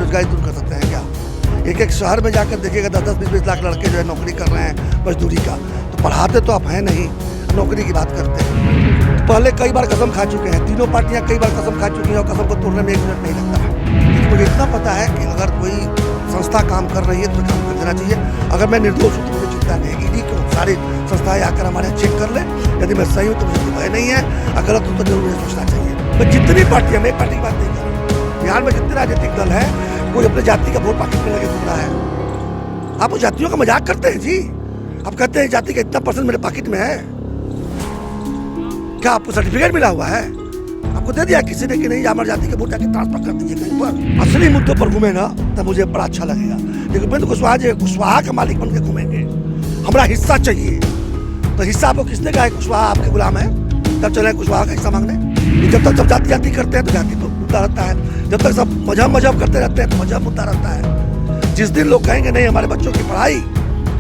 बेरोजगारी दूर कर सकते हैं क्या? एक एक शहर में जाकर देखिएगा 10-10, 20-20 लाख लड़के जो है नौकरी कर रहे हैं मजदूरी का। तो पढ़ाते तो आप हैं नहीं, नौकरी की बात करते हैं। पहले कई बार कसम खा चुके हैं, तीनों पार्टियां कई बार कसम खा चुकी हैं और कसम को तोड़ने में 1 मिनट नहीं लगता है। लेकिन मुझे इतना पता है कि अगर कोई संस्था काम कर रही है तो काम कर देना चाहिए। अगर मैं निर्दोष हूँ तो मुझे चिंता नहीं है। ईडी क्यों सारी संस्थाएं आकर हमारे चेक कर ले। यदि मैं सही हूँ तो मुझे कोई भय नहीं है, और गलत हूँ तो जरूर मुझे सोचना चाहिए। मैं जितनी पार्टियां, मैं एक पार्टी की बात नहीं कर रहा हूँ, बिहार में जितने राजनीतिक दल है कोई अपने जाति का वोट पाकिट में लगे घूम रहा है। आप उस जातियों का मजाक करते हैं जी। आप कहते हैं जाति का इतना % मेरे पाकिट में है। क्या आपको सर्टिफिकेट मिला हुआ है? आपको दे दिया किसी ने कि नहीं हमारी जाति के वोट जाके ट्रांसफर कर दीजिए कहीं पर। असली मुद्दों पर घूमे ना तब मुझे बड़ा अच्छा लगेगा। लेकिन उपेंद्र कुशवाहा का मालिक बन के घूमेंगे, हमारा हिस्सा चाहिए। तो हिस्सा आपको किसने कहा है? कुशवाहा आपके गुलाम है, तब चले कुशवाहा का हिस्सा मांगने। जब तक सब जाति जाति करते हैं तो जाति तो मुद्दा रहता है, जब तक सब मजहब करते रहते हैं तो मजहब मुद्दा रहता है। जिस दिन लोग कहेंगे नहीं हमारे बच्चों की पढ़ाई,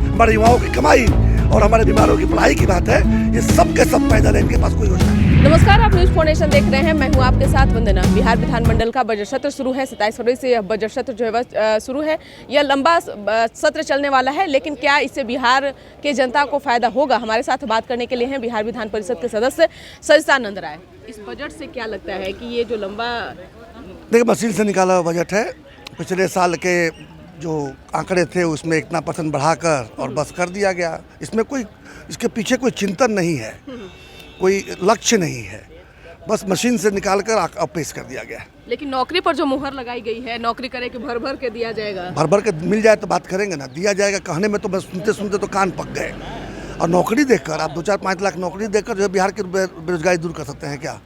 हमारे युवाओं की कमाई और हमारे बीमारों की पढ़ाई की बात है, ये सब के सब पैदल है, इनके पास कोई योजना नहीं। नमस्कार, आप न्यूज फाउंडेशन देख रहे हैं। मैं हूं आपके साथ वंदना। बिहार विधानमंडल का बजट सत्र शुरू है। 27 फरवरी से यह बजट सत्र जो है शुरू है। यह लंबा सत्र चलने वाला है, लेकिन क्या इससे बिहार के जनता को फायदा होगा? हमारे साथ बात करने के लिए हैं बिहार विधान परिषद के सदस्य सरितानंद राय। इस बजट से क्या लगता है कि ये जो लंबा देखिए मशीन से निकाला हुआ बजट है। पिछले साल के जो आंकड़े थे उसमें इतना % बढ़ाकर और बस कर दिया गया। इसमें कोई, इसके पीछे कोई चिंतन नहीं है, कोई लक्ष्य नहीं है, बस मशीन से निकाल कर अब पेश कर दिया गया। लेकिन नौकरी पर जो मुहर लगाई गई है, नौकरी करे कि भर भर के दिया जाएगा, भर भर के मिल जाए तो बात करेंगे ना। दिया जाएगा कहने में तो बस सुनते सुनते तो कान पक गए। और नौकरी देकर आप 2-4-5 लाख नौकरी देकर जो है बिहार की बेरोजगारी दूर कर सकते हैं क्या?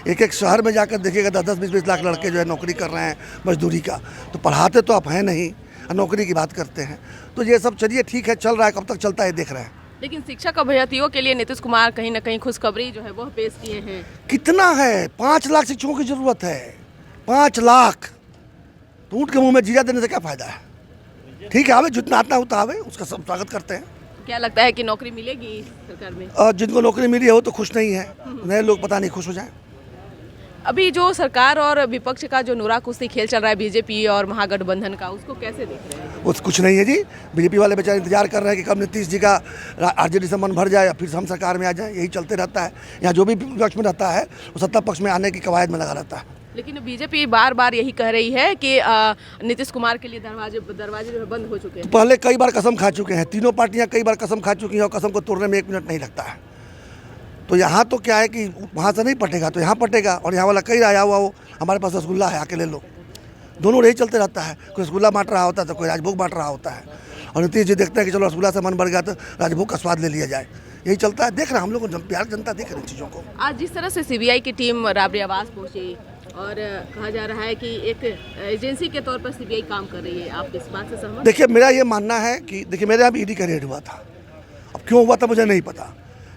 एक एक शहर में जाकर देखिएगा 10-10, 20-20 लाख लड़के जो है नौकरी कर रहे हैं मजदूरी का। तो पढ़ाते तो आप हैं नहीं, नौकरी की बात करते हैं। तो ये सब चलिए ठीक है, चल रहा है, कब तक चलता है देख रहे हैं। लेकिन शिक्षक अभ्यर्थियों के लिए नीतीश कुमार कहीं ना कहीं खुशखबरी जो है वह पेश किए हैं। कितना है? 5 लाख शिक्षकों की जरूरत है। 5 लाख तो ऊँट के मुंह में जीरा देने से क्या फायदा है? ठीक है, आवे जितना आता उतना आवे, उसका सब स्वागत करते हैं। क्या लगता है कि नौकरी मिलेगी सरकार में? और जिनको नौकरी मिली है वो तो खुश नहीं है, नए लोग पता नहीं खुश हो जाए। अभी जो सरकार और विपक्ष का जो नूरा कुश्ती खेल चल रहा है बीजेपी और महागठबंधन का, उसको कैसे देख रहे हैं? वो कुछ नहीं है जी। बीजेपी वाले बेचारे इंतजार कर रहे हैं कि कब नीतीश जी का आरजेडी से मन भर जाए या फिर हम सरकार में आ जाए। यही चलते रहता है। यहाँ जो भी विपक्ष में रहता है वो सत्ता पक्ष में आने की कवायद में लगा रहता है। लेकिन बीजेपी बार बार यही कह रही है कि नीतीश कुमार के लिए दरवाजे जो है बंद हो चुके हैं। तो पहले कई बार कसम खा चुके हैं, तीनों पार्टियां कई बार कसम खा चुकी हैं और कसम को तोड़ने में 1 मिनट नहीं लगता है। तो यहाँ तो क्या है कि वहाँ से नहीं पटेगा तो यहाँ पटेगा, और यहाँ वाला कहीं आया हुआ वो हमारे पास रसगुल्ला है, आके ले लो। दोनों यही चलते रहता है। कोई रसगुल्ला बांट रहा होता है तो कोई राजभोग बांट रहा होता है। और नीतीश जी देखते हैं कि चलो रसगुल्ला से मन बढ़ गया तो राजभोग का स्वाद ले लिया जाए। यही चलता है। देख रहे हैं हम लोग, बिहार जनता देख रही चीज़ों को। आज जिस तरह से सीबीआई की टीम राबड़ी आवास पहुंची और कहा जा रहा है कि एक एजेंसी के तौर पर सीबीआई काम कर रही है, आप इस बात से सहमत? देखिए मेरा ये मानना है कि देखिए मेरे यहाँ भी ईडी का रेड हुआ था। अब क्यों हुआ था मुझे नहीं पता,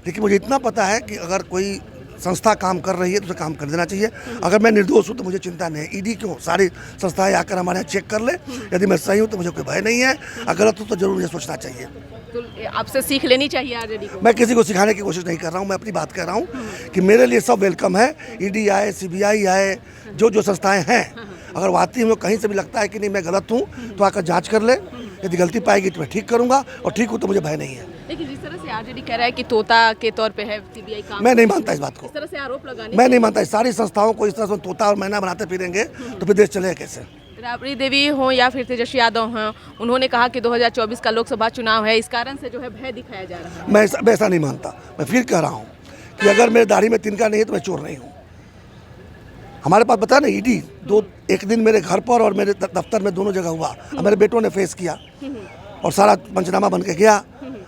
लेकिन मुझे इतना पता है कि अगर कोई संस्था काम कर रही है तो उसे काम कर देना चाहिए। अगर मैं निर्दोष हूँ तो मुझे चिंता नहीं है। ईडी क्यों सारी संस्थाएं आकर हमारे यहाँ चेक कर ले। यदि मैं सही हूँ तो मुझे कोई भय नहीं है, और गलत हूँ तो जरूर मुझे सोचना चाहिए। तो आपसे सीख लेनी चाहिए आरजेडी को। मैं किसी को सिखाने की कोशिश नहीं कर रहा हूँ, मैं अपनी बात कर रहा हूँ कि मेरे लिए सब वेलकम है। ईडी आए, सीबीआई आए, जो संस्थाएँ हैं, अगर वो आती हैं कहीं से भी लगता है कि नहीं मैं गलत हूँ तो आकर जाँच कर ले। यदि गलती पाएगी तो मैं ठीक करूँगा, और ठीक हूँ तो मुझे भय नहीं है। लेकिन जिस तरह से आरजेडी कह रहा है कि तोता के तौर पे है सीबीआई काम, मैं नहीं मानता इस बात को। इस तरह से आरोप लगाने, मैं नहीं मानता। सारी संस्थाओं को इस तरह से तोता और मैना बनाते फिरेंगे तो फिर देश चलेगा कैसे? राबड़ी देवी हो या फिर तेजस्वी यादव हों, उन्होंने कहा कि 2024 का लोकसभा चुनाव है, इस कारण से जो है भय दिखाया जा रहा है। मैं ऐसा नहीं मानता। मैं फिर कह रहा हूँ कि अगर मेरे दाढ़ी में तिनका नहीं है तो मैं चोर नहीं हूँ। हमारे पास बताया ना ईडी एक दिन मेरे घर पर और मेरे दफ्तर में दोनों जगह हुआ, और मेरे बेटों ने फेस किया और सारा पंचनामा बन के गया।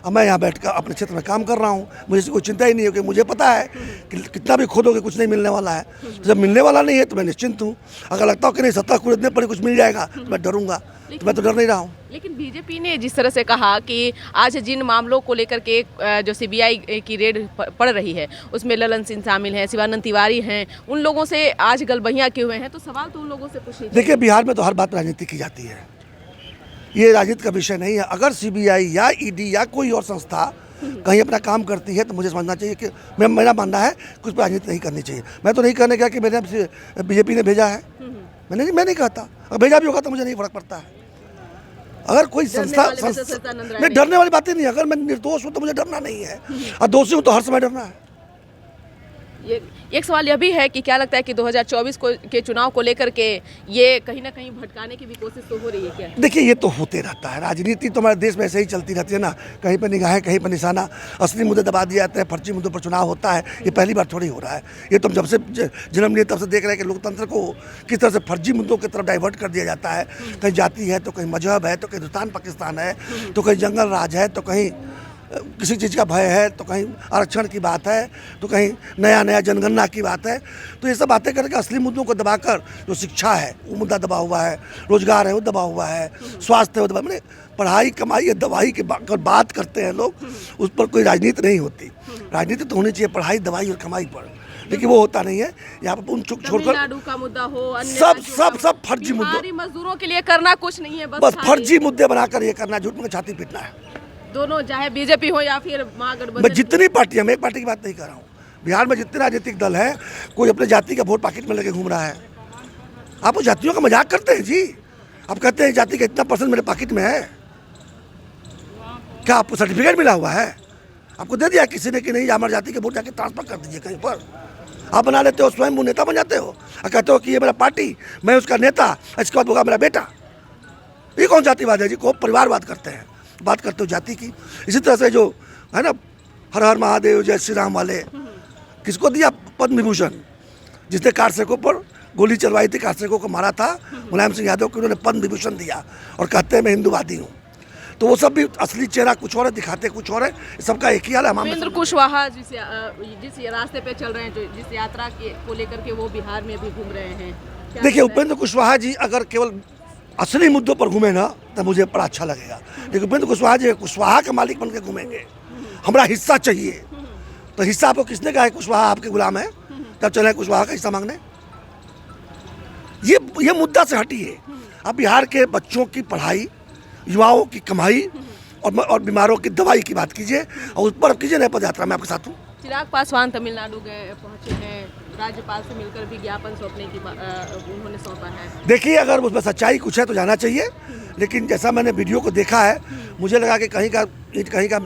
अब मैं यहाँ बैठकर अपने क्षेत्र में काम कर रहा हूँ, मुझे कोई चिंता ही नहीं है, क्योंकि मुझे पता है कि कितना भी खोदोगे कुछ नहीं मिलने वाला है। तो जब मिलने वाला नहीं है तो मैं निश्चिंत हूँ। अगर लगता हो कि नहीं सत्ता खरीदने पर कुछ मिल जाएगा तो मैं डरूंगा, तो मैं तो डर नहीं रहा हूँ। लेकिन बीजेपी ने जिस तरह से कहा कि आज जिन मामलों को लेकर के जो सीबीआई की रेड पड़ रही है उसमें ललन सिंह शामिल हैं, शिवानंद तिवारी हैं, उन लोगों से आज गलबहियाँ किए हुए हैं, तो सवाल तो उन लोगों से पूछिए। देखिए बिहार में तो हर बात राजनीति की जाती है, ये राजनीति का विषय नहीं है। अगर सीबीआई या ईडी या कोई और संस्था कहीं अपना काम करती है तो मुझे समझना चाहिए कि मेरा मानना है कुछ राजनीति नहीं करनी चाहिए। मैं तो नहीं करने गया कि मेरे बीजेपी ने भेजा है, मैं नहीं कहता, अगर भेजा भी होगा तो मुझे नहीं फर्क पड़ता है। अगर कोई संस्था नहीं, डरने वाली बातें नहीं है। अगर मैं निर्दोष हूँ तो मुझे डरना नहीं है, और दोषी हूँ तो हर समय डरना है। ये एक सवाल यह भी है कि क्या लगता है कि 2024 के चुनाव को लेकर के ये कहीं ना कहीं भटकाने की भी कोशिश तो हो रही है क्या? देखिए, ये तो होते रहता है, राजनीति तो हमारे देश में ऐसे ही चलती रहती है ना, कहीं पर निगाहें कहीं पर निशाना, असली मुद्दे दबा दिए जाते हैं, फर्जी मुद्दों पर चुनाव होता है। ये पहली बार थोड़ी हो रहा है, ये तो हम जब से जन्म लिए तब से देख रहे हैं कि लोकतंत्र को किस तरह से फर्जी मुद्दों की तरफ डाइवर्ट कर दिया जाता है। कहीं जाति है तो कहीं मजहब है, तो कहीं हिंदुस्तान पाकिस्तान है, तो कहीं जंगल राज है, तो कहीं किसी चीज़ का भय है, तो कहीं आरक्षण की बात है, तो कहीं नया जनगणना की बात है। तो ये सब बातें करके असली मुद्दों को दबाकर, जो शिक्षा है वो मुद्दा दबा हुआ है, रोजगार है वो दबा हुआ है, स्वास्थ्य है वो दबा, मैंने पढ़ाई कमाई या दवाई की बात करते हैं लोग, उस पर कोई राजनीति नहीं होती। राजनीति तो होनी चाहिए पढ़ाई, दवाई और कमाई पर, लेकिन वो होता नहीं है। यहाँ पर उन चुक छोड़कर तमिलनाडु का मुद्दा हो, सब फर्जी मुद्दे, मजदूरों के लिए करना कुछ नहीं है, बस फर्जी मुद्दे बनाकर ये करना, झूठ में छाती पीटना है। दोनों, चाहे बीजेपी हो या फिर महागठबंधन, मैं जितनी पार्टियां, मैं एक पार्टी की बात नहीं कर रहा हूँ, बिहार में जितने राजनीतिक दल हैं, कोई अपने जाति का वोट पॉकेट में लेके घूम रहा है। आप उस जातियों का मजाक करते हैं जी। आप कहते हैं जाति का इतना % मेरे पॉकेट में है। क्या आपको सर्टिफिकेट मिला हुआ है? आपको दे दिया किसी ने कि नहीं, हमारी जाति के वोट जाके ट्रांसफर कर दीजिए कहीं पर। आप बना लेते हो, स्वयं वो नेता बन जाते हो और कहते हो कि ये मेरा पार्टी, मैं उसका नेता, इसके बाद होगा मेरा बेटा। ये कौन जातिवाद है जी? को परिवारवाद करते हैं, बात करते हो जाति की। इसी तरह से जो है ना, हर हर महादेव जय श्री राम वाले, किसको दिया पद्म विभूषण? जिसने कारसेकों पर गोली चलवाई थी, कारसेकों को मारा था, मुलायम सिंह यादव को उन्होंने पद्म विभूषण दिया और कहते हैं मैं हिंदूवादी हूँ। तो वो सब भी असली चेहरा कुछ और है, दिखाते कुछ और है। सबका एक ही हाल है। उपेंद्र कुशवाहा जिस रास्ते पे चल रहे हैं, जो जिस यात्रा को लेकर के वो बिहार में भी घूम रहे हैं, देखिए उपेंद्र कुशवाहा जी अगर केवल असली मुद्दों पर घूमे ना तो मुझे बड़ा अच्छा लगेगा। लेकिन उपेंद्र कुशवाहा जी कुशवाहा के मालिक बन के घूमेंगे, हमारा हिस्सा चाहिए। तो हिस्सा आपको किसने कहा है? कुशवाहा आपके गुलाम है, तब चले कुशवाहा का हिस्सा मांगने। ये मुद्दा से हटिए। अब बिहार के बच्चों की पढ़ाई, युवाओं की कमाई और बीमारों की दवाई की बात कीजिए, और उस पर कीजिए नए पद यात्रा में आपके साथ हूँ। चिराग पासवान तमिलनाडु गए पहुंचे हैं, राज्यपाल से मिलकर भी ज्ञापन सौंपने की उन्होंने सौंपा है। देखिए, अगर उसमें सच्चाई कुछ है तो जाना चाहिए, लेकिन जैसा मैंने वीडियो को देखा है, मुझे लगा कि कहीं का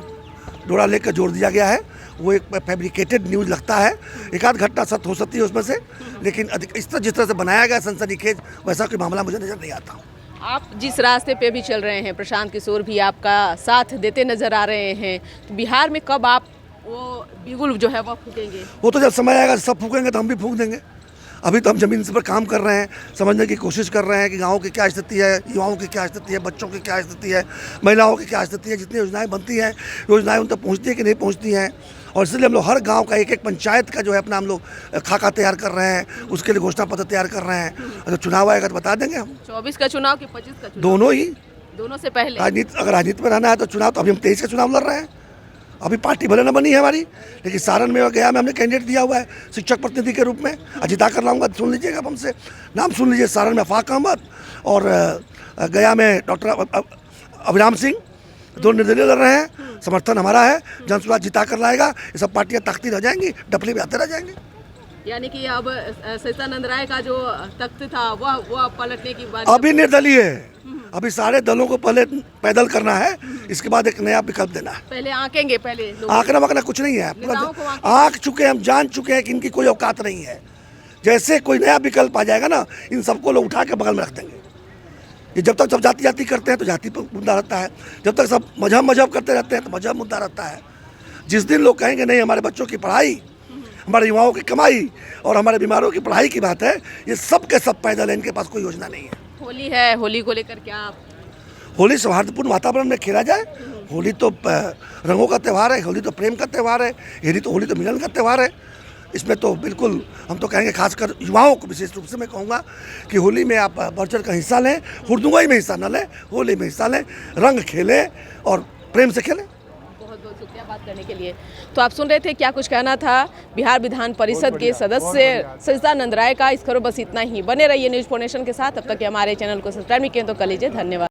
डोरा लेकर जोड़ दिया गया है। वो एक फैब्रिकेटेड न्यूज़ लगता है। एक आध घटना सत्य हो सकती है उसमें से, लेकिन इस तरह जिस तरह से बनाया गया सनसनीखेज, वैसा कोई मामला मुझे नजर नहीं आता। आप जिस रास्ते पे भी चल रहे हैं, प्रशांत किशोर भी आपका साथ देते नजर आ रहे हैं, तो बिहार में कब आप वो बिगुल जो है वो फूकेंगे? वो तो जब समय आएगा सब फूकेंगे, तो हम भी फूक देंगे। अभी तो हम ज़मीन पर काम कर रहे हैं, समझने की कोशिश कर रहे हैं कि गाँव की क्या स्थिति है, युवाओं की क्या स्थिति है, बच्चों की क्या स्थिति है, महिलाओं की क्या स्थिति है। जितनी योजनाएं बनती हैं, योजनाएं उन तक पहुँचती है कि नहीं पहुँचती हैं। और इसलिए हम लोग हर गांव का, एक पंचायत का जो है अपना हम लोग खाका तैयार कर रहे हैं, उसके लिए घोषणा पत्र तैयार कर रहे हैं। अगर चुनाव आएगा तो बता देंगे हम। 24 का चुनाव कि 25 का चुनाव? दोनों ही, दोनों से पहले अगर राजनीति में रहना है तो चुनाव, तो अभी हम 23 का चुनाव लड़ रहे हैं। अभी पार्टी भले न बनी है हमारी, लेकिन सारण में और गया में हमने कैंडिडेट दिया हुआ है शिक्षक प्रतिनिधि के रूप में। जिता कर लाऊंगा, सुन लीजिएगा हमसे, नाम सुन लीजिए। सारण में फाक अहमद और गया में डॉक्टर अभिराम सिंह, दो निर्दलीय लड़ रहे हैं। समर्थन हमारा है, जनसुराज जिता कर लाएगा। ये सब पार्टियां ताकती रह जाएंगी, डपली में आते रह जाएंगे। यानी कि अब सचिदानंद राय का जो तख्त था वह पलटने की बात अभी निर्दलीय है। अभी सारे दलों को पहले पैदल करना है, इसके बाद एक नया विकल्प देना है। पहले आंकेंगे, पहले आंकना वाकना कुछ नहीं है। आंक चुके हैं, हम जान चुके हैं कि इनकी कोई औकात नहीं है। जैसे कोई नया विकल्प आ जाएगा ना, इन सबको लोग उठा के बगल में रख देंगे। ये जब तक सब जाति करते हैं तो जाति पर मुद्दा रहता है, जब तक सब मजहब करते रहते हैं तो मजहब मुद्दा रहता है। जिस दिन लोग कहेंगे नहीं, हमारे बच्चों की पढ़ाई, हमारे युवाओं की कमाई और हमारे बीमारों की पढ़ाई की बात है, ये सब के सब पैदल है, इनके पास कोई योजना नहीं है। होली है, होली को लेकर क्या आप? होली सौहार्दपूर्ण वातावरण में खेला जाए। होली तो रंगों का त्यौहार है, होली तो प्रेम का त्यौहार है, होली तो मिलन का त्यौहार है। इसमें तो बिल्कुल हम तो कहेंगे, खासकर युवाओं को विशेष रूप से मैं कहूँगा कि होली में आप बढ़ चढ़ कर हिस्सा लें, हुड़दुंगाई में हिस्सा न लें, होली में हिस्सा लें, रंग खेलें और प्रेम से खेलें। बहुत बहुत शुक्रिया बात करने के लिए। तो आप सुन रहे थे क्या कुछ कहना था बिहार विधान परिषद के सदस्य सचिदानंद राय का। इस खबर बस इतना ही। बने रहिए न्यूज़ 4 नेशन के साथ। अब तक हमारे चैनल को सब्सक्राइब नहीं किए तो कर लीजिए। धन्यवाद।